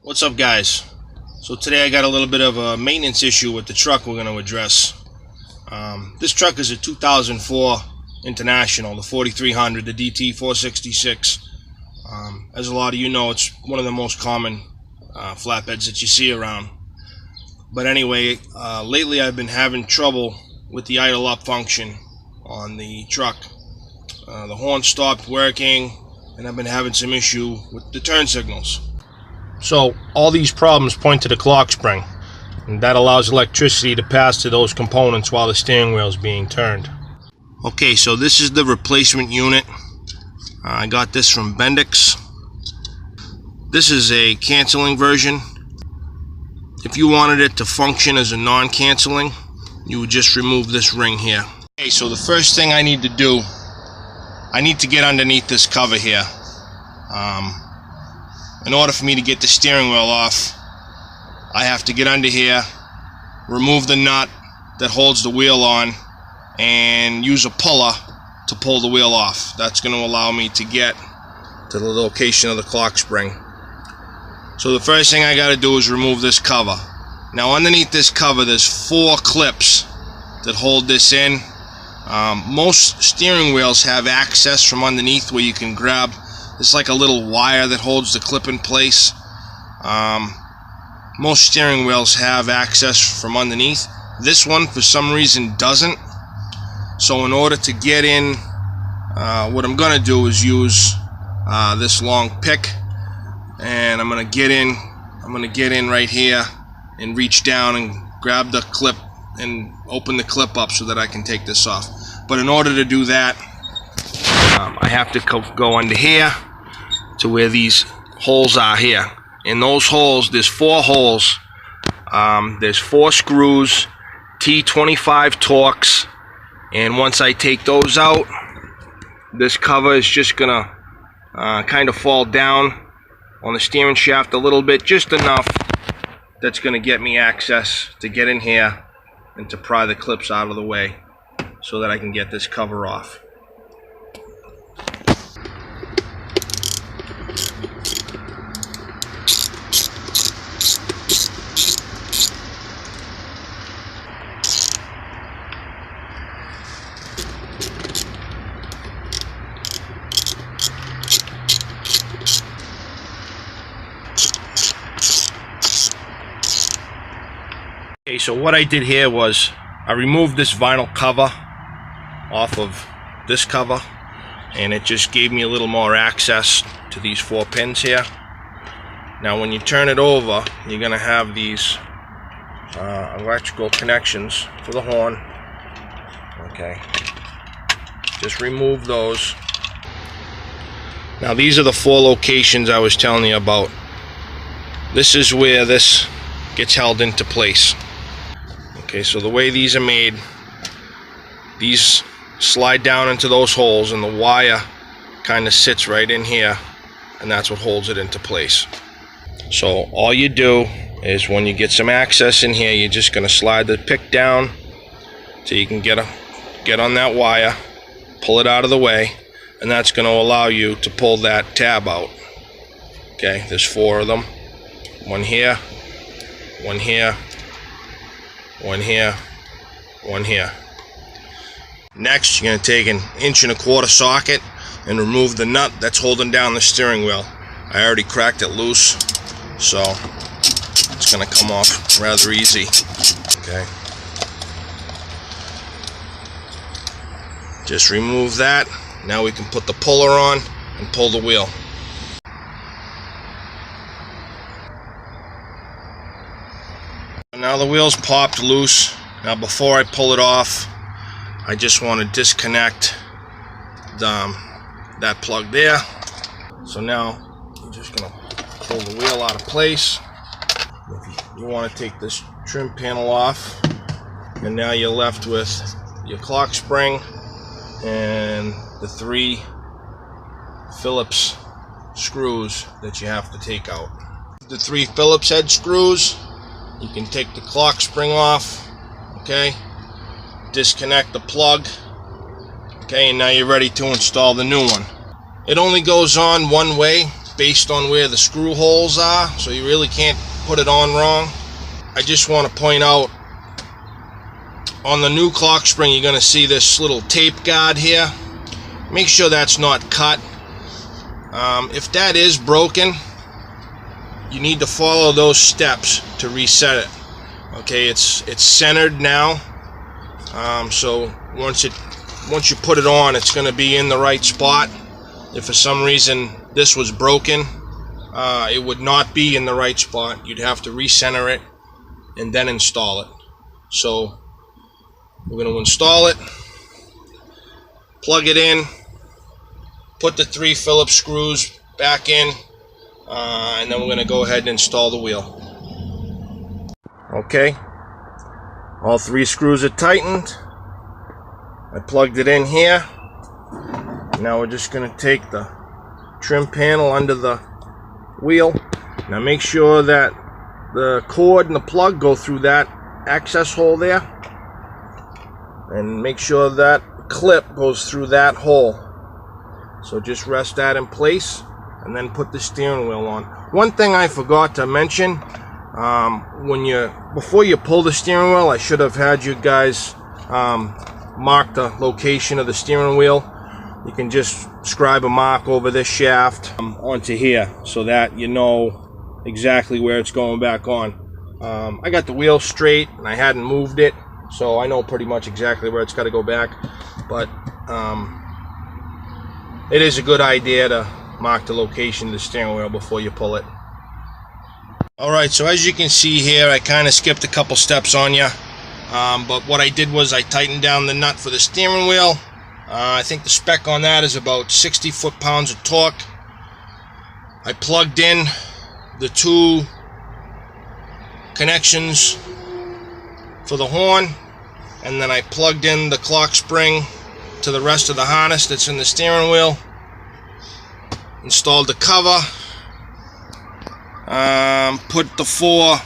What's up, guys? So today I got a little bit of a maintenance issue with the truck we're going to address. This truck is a 2004 International, the 4300, the DT 466. As a lot of you know, it's one of the most common flatbeds that you see around. But anyway, lately I've been having trouble with the idle up function on the truck. The horn stopped working, and I've been having some issue with the turn signals. So all these problems point to the clock spring, and that allows electricity to pass to those components while the steering wheel is being turned. Okay, so this is the replacement unit. I got this from Bendix. This is a canceling version. If you wanted it to function as a non-canceling, you would just remove this ring here. Okay, so the first thing I need to do, I need to get underneath this cover here. In order for me to get the steering wheel off, I have to get under here, remove the nut that holds the wheel on, and use a puller to pull the wheel off. That's going to allow me to get to the location of the clock spring. So the first thing I got to do is remove this cover. Now underneath this cover there's 4 clips that hold this in. Most steering wheels have access from underneath where you can grab. It's like a little wire that holds the clip in place. Most steering wheels have access from underneath. This one for some reason doesn't. So in order to get in, what I'm gonna do is use this long pick, and I'm gonna get in right here and reach down and grab the clip and open the clip up so that I can take this off. But in order to do that, I have to go under here to where these holes are here. In those holes, there's 4 holes. There's 4 screws, T25 Torx, and once I take those out, this cover is just gonna kind of fall down on the steering shaft a little bit, just enough that's gonna get me access to get in here and to pry the clips out of the way so that I can get this cover off. Okay, so what I did here was I removed this vinyl cover off of this cover, and it just gave me a little more access to these 4 pins here. Now when you turn it over, you're going to have these electrical connections for the horn. Okay, just remove those. Now these are the 4 locations I was telling you about. This is where this gets held into place. Okay, so the way these are made, these slide down into those holes, and the wire kind of sits right in here, and that's what holds it into place. So all you do is when you get some access in here, you're just going to slide the pick down so you can get on that wire, pull it out of the way, and that's going to allow you to pull that tab out. Okay, there's 4 of them. One here, one here, one here, one here. Next, you're going to take an 1¼ inch socket and remove the nut that's holding down the steering wheel. I already cracked it loose, so it's going to come off rather easy. Okay. Just remove that. Now we can put the puller on and pull the wheel. Now the wheel's popped loose. Now before I pull it off, I just want to disconnect that plug there. So now you're just going to pull the wheel out of place. You want to take this trim panel off, and now you're left with your clock spring and the 3 Phillips screws that you have to take out. The 3 Phillips head screws. You can take the clock spring off, okay, disconnect the plug, okay, and now you're ready to install the new one. It only goes on one way, based on where the screw holes are, so you really can't put it on wrong. I just want to point out, on the new clock spring, you're going to see this little tape guard here. Make sure that's not cut. If that is broken, you need to follow those steps to reset it. Okay, it's centered now. So once you put it on, it's going to be in the right spot. If for some reason this was broken, it would not be in the right spot. You'd have to recenter it and then install it. So we're going to install it, plug it in, put the 3 Phillips screws back in, and then we're going to go ahead and install the wheel. Okay, all 3 screws are tightened. I plugged it in here. Now we're just going to take the trim panel under the wheel. Now make sure that the cord and the plug go through that access hole there, and make sure that clip goes through that hole. So just rest that in place and then put the steering wheel on. One thing I forgot to mention, before you pull the steering wheel, I should have had you guys mark the location of the steering wheel. You can just scribe a mark over this shaft onto here so that you know exactly where it's going back on. I got the wheel straight and I hadn't moved it, so I know pretty much exactly where it's got to go back. But it is a good idea to mark the location of the steering wheel before you pull it. Alright, so as you can see here, I kind of skipped a couple steps on you. But what I did was I tightened down the nut for the steering wheel. I think the spec on that is about 60 foot-pounds of torque. I plugged in the 2 connections for the horn, and then I plugged in the clock spring to the rest of the harness that's in the steering wheel. Installed the cover, put the 4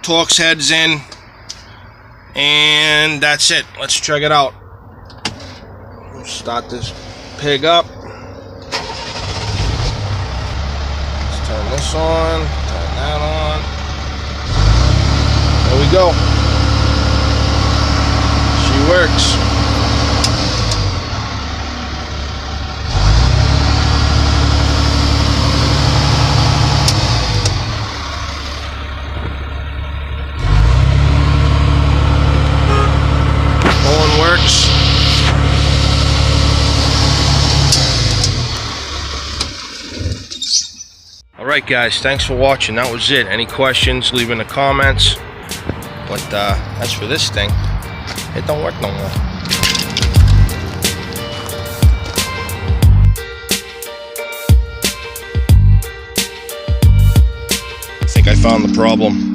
Torx heads in, and that's it. Let's check it out. Start this pig up. Let's turn this on, turn that on. There we go. She works. Horn works. Alright guys, thanks for watching. That was it. Any questions, leave in the comments. But as for this thing, it don't work no more. I think I found the problem.